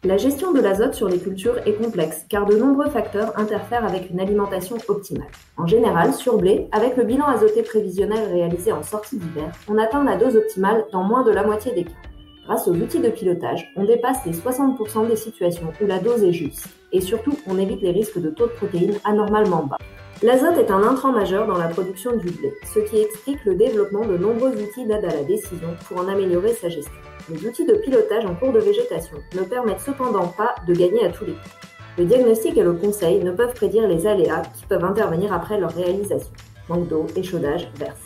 La gestion de l'azote sur les cultures est complexe car de nombreux facteurs interfèrent avec une alimentation optimale. En général, sur blé, avec le bilan azoté prévisionnel réalisé en sortie d'hiver, on atteint la dose optimale dans moins de la moitié des cas. Grâce aux outils de pilotage, on dépasse les 60% des situations où la dose est juste. Et surtout, on évite les risques de taux de protéines anormalement bas. L'azote est un intrant majeur dans la production du blé, ce qui explique le développement de nombreux outils d'aide à la décision pour en améliorer sa gestion. Les outils de pilotage en cours de végétation ne permettent cependant pas de gagner à tous les coups. Le diagnostic et le conseil ne peuvent prédire les aléas qui peuvent intervenir après leur réalisation. Manque d'eau, échaudage, verse.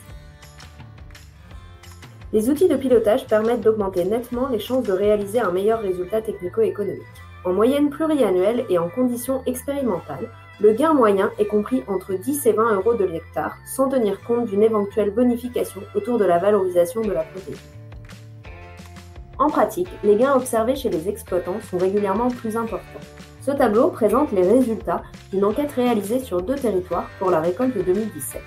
Les outils de pilotage permettent d'augmenter nettement les chances de réaliser un meilleur résultat technico-économique. En moyenne pluriannuelle et en conditions expérimentales, le gain moyen est compris entre 10 et 20 euros de l'hectare, sans tenir compte d'une éventuelle bonification autour de la valorisation de la protéine. En pratique, les gains observés chez les exploitants sont régulièrement plus importants. Ce tableau présente les résultats d'une enquête réalisée sur 2 territoires pour la récolte 2017.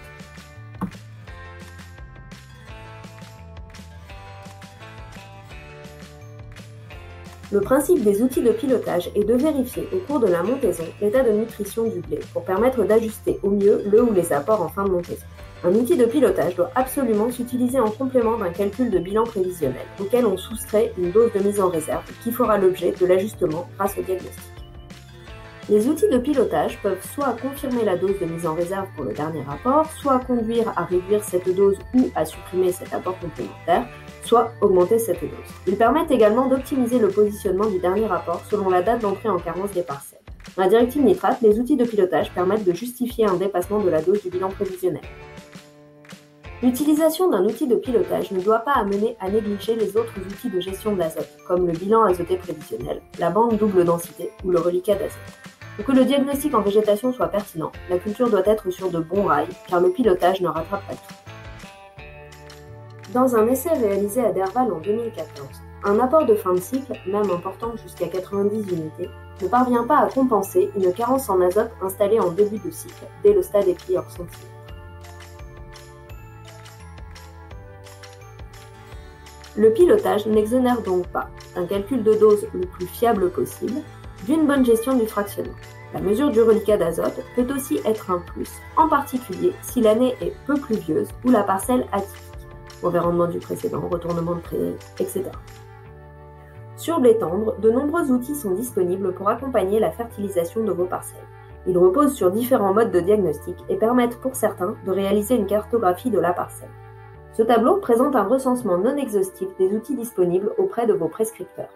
Le principe des outils de pilotage est de vérifier au cours de la montaison l'état de nutrition du blé pour permettre d'ajuster au mieux le ou les apports en fin de montaison. Un outil de pilotage doit absolument s'utiliser en complément d'un calcul de bilan prévisionnel, auquel on soustrait une dose de mise en réserve qui fera l'objet de l'ajustement grâce au diagnostic. Les outils de pilotage peuvent soit confirmer la dose de mise en réserve pour le dernier apport, soit conduire à réduire cette dose ou à supprimer cet apport complémentaire, soit augmenter cette dose. Ils permettent également d'optimiser le positionnement du dernier apport selon la date d'entrée en carence des parcelles. Dans la directive nitrate, les outils de pilotage permettent de justifier un dépassement de la dose du bilan prévisionnel. L'utilisation d'un outil de pilotage ne doit pas amener à négliger les autres outils de gestion de l'azote, comme le bilan azoté prévisionnel, la bande double densité ou le reliquat d'azote. Pour que le diagnostic en végétation soit pertinent, la culture doit être sur de bons rails, car le pilotage ne rattrape pas tout. Dans un essai réalisé à Derval en 2014, un apport de fin de cycle, même important jusqu'à 90 unités, ne parvient pas à compenser une carence en azote installée en début de cycle, dès le stade écrit hors centimètre. Le pilotage n'exonère donc pas d'un calcul de dose le plus fiable possible, d'une bonne gestion du fractionnement. La mesure du reliquat d'azote peut aussi être un plus, en particulier si l'année est peu pluvieuse ou la parcelle atypique, mauvais rendement du précédent, retournement de prairie, etc. Sur blé tendre, de nombreux outils sont disponibles pour accompagner la fertilisation de vos parcelles. Ils reposent sur différents modes de diagnostic et permettent pour certains de réaliser une cartographie de la parcelle. Ce tableau présente un recensement non exhaustif des outils disponibles auprès de vos prescripteurs.